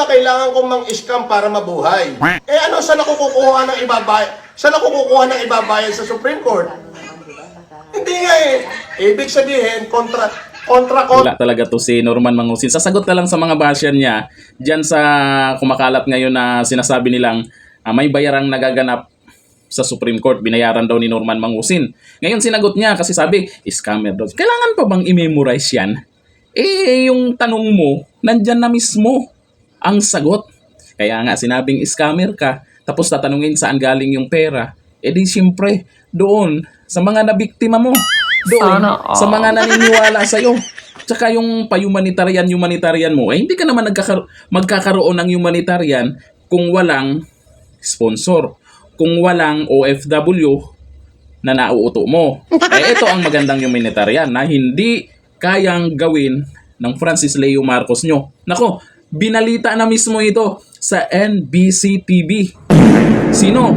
kailangan kong mang-scam para mabuhay. Eh ano, saan ako kukuha ng ibabayad? Saan ako kukuha ng ibabayad sa Supreme Court? Hindi nga eh. Ibig sabihin, kontra. Wala talaga to si Norman Mangusin. Sasagot na lang sa mga basher niya dyan sa kumakalat ngayon na sinasabi nilang may bayarang nagaganap sa Supreme Court. Binayaran daw ni Norman Mangusin. Ngayon sinagot niya kasi sabi, scammer daw. Kailangan pa bang i-memorize yan? Eh, yung tanong mo, nandyan na mismo ang sagot. Kaya nga, sinabing scammer ka, tapos tatanungin saan galing yung pera. Eh di siyempre, doon, sa mga nabiktima mo. Doon, sa mga naniniwala sa'yo. Tsaka yung pa-humanitarian mo, eh hindi ka naman magkakaroon ng humanitarian kung walang sponsor, kung walang OFW na nauuto mo. Eh ito ang magandang humanitarian na hindi kayang gawin ng Francis Leo Marcos nyo. Nako, binalita na mismo ito sa NBC TV. Sino?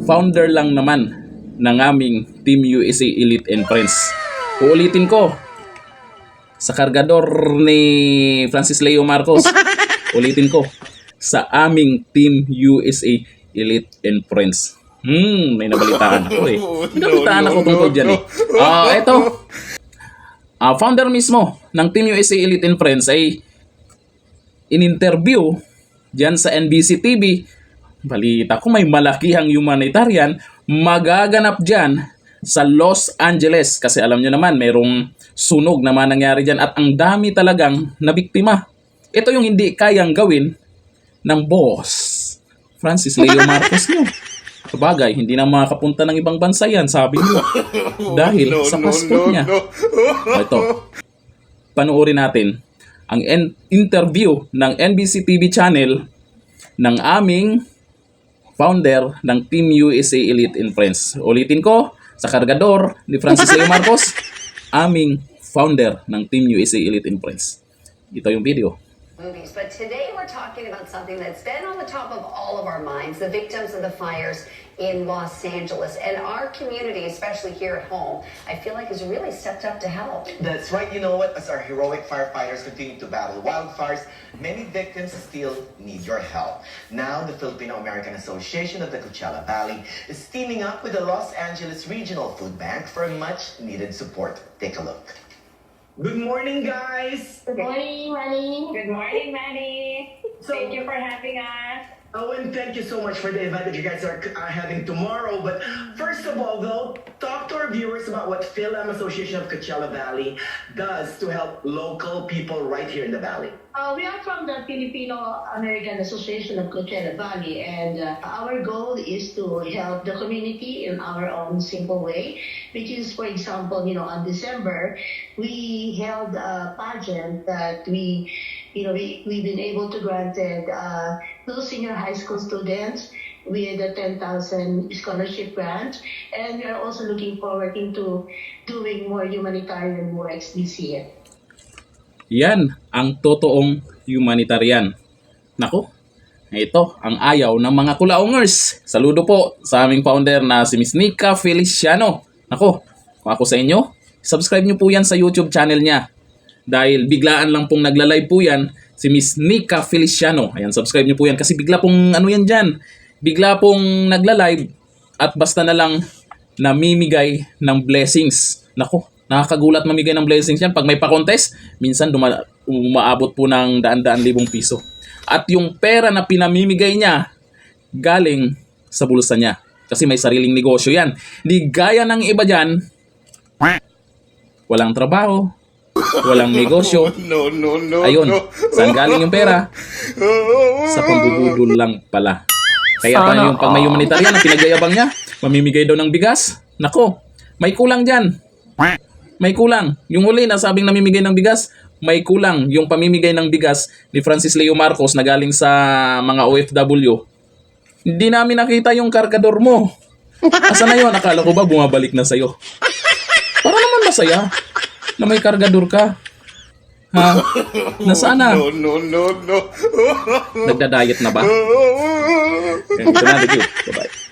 Founder lang naman ng aming Team USA Elite and Friends. Uulitin ko, sa kargador ni Francis Leo Marcos, ulitin ko, sa aming Team USA Elite and Friends. May nabalitaan ako eh. May nabalitaan ako tungkol dyan eh. Ito, founder mismo ng Team USA Elite and Friends ay in-interview dyan sa NBC TV. Balita ko may malakihang humanitarian magaganap dyan sa Los Angeles. Kasi alam nyo naman, mayroong sunog naman nangyari dyan at ang dami talagang nabiktima. Ito yung hindi kayang gawin ng boss Francis Leo Marcos nyo. Sabagay, hindi na makakapunta ng ibang bansa yan, sabi nyo. Dahil sa passport niya. Ito, panoorin natin ang interview ng NBC TV channel ng aming founder ng Team USA Elite and Friends. Ulitin ko, sa kargador ni Francis Leo Marcos, aming founder ng Team USA Elite and Friends. Ito yung video. Movies, but today we're talking about something that's been on the top of all of our minds, the victims of the fires in Los Angeles. And our community, especially here at home, I feel like has really stepped up to help. That's right. You know what? As our heroic firefighters continue to battle wildfires, many victims still need your help. Now, the Filipino-American Association of the Coachella Valley is teaming up with the Los Angeles Regional Food Bank for much-needed support. Take a look. Good morning, guys! Good morning, Manny. Good morning, Manny. Thank you for having us. Oh, and thank you so much for the event that you guys are having tomorrow. But first of all, though, talk to our viewers about what Phil-Am Association of Coachella Valley does to help local people right here in the Valley. We are from the Filipino-American Association of Coachella Valley, and our goal is to help the community in our own simple way, which is, for example, on December, we held a pageant that we've been able to grant two senior high school students with a 10,000 scholarship grant, and we are also looking forward into doing more humanitarian works this year. Yan ang totoong humanitarian. Nako, ito ang ayaw ng mga kulaongers. Saludo po sa aming founder na si Miss Nika Feliciano. Nako, kung ako sa inyo, subscribe nyo po yan sa YouTube channel niya. Dahil biglaan lang pong nagla-live po yan si Miss Nika Feliciano. Ayan, subscribe nyo po yan kasi bigla pong yan dyan. Bigla pong nagla-live at basta na lang namimigay ng blessings. Nako, nakakagulat mamigay ng blessings yan. Pag may pa-contest, minsan umaabot po ng daan-daan libong piso. At yung pera na pinamimigay niya, galing sa bulsa niya. Kasi may sariling negosyo yan. Di gaya ng iba dyan, walang trabaho, walang negosyo. Ayun, saan galing yung pera? Sa pambubudol lang pala. Kaya pa yung pag may humanitarian, ang pinagyayabang niya, mamimigay daw ng bigas. Nako, may kulang dyan. May kulang. Yung huli na sabing namimigay ng bigas, may kulang. Yung pamimigay ng bigas ni Francis Leo Marcos na galing sa mga OFW. Hindi namin nakita yung kargador mo. Asa na yun? Akala ko ba bumabalik na sa'yo? Para naman masaya na may kargador ka. Ha? Nasaan na? No. Nagda-diet na ba? Ito na, thank you. Bye-bye.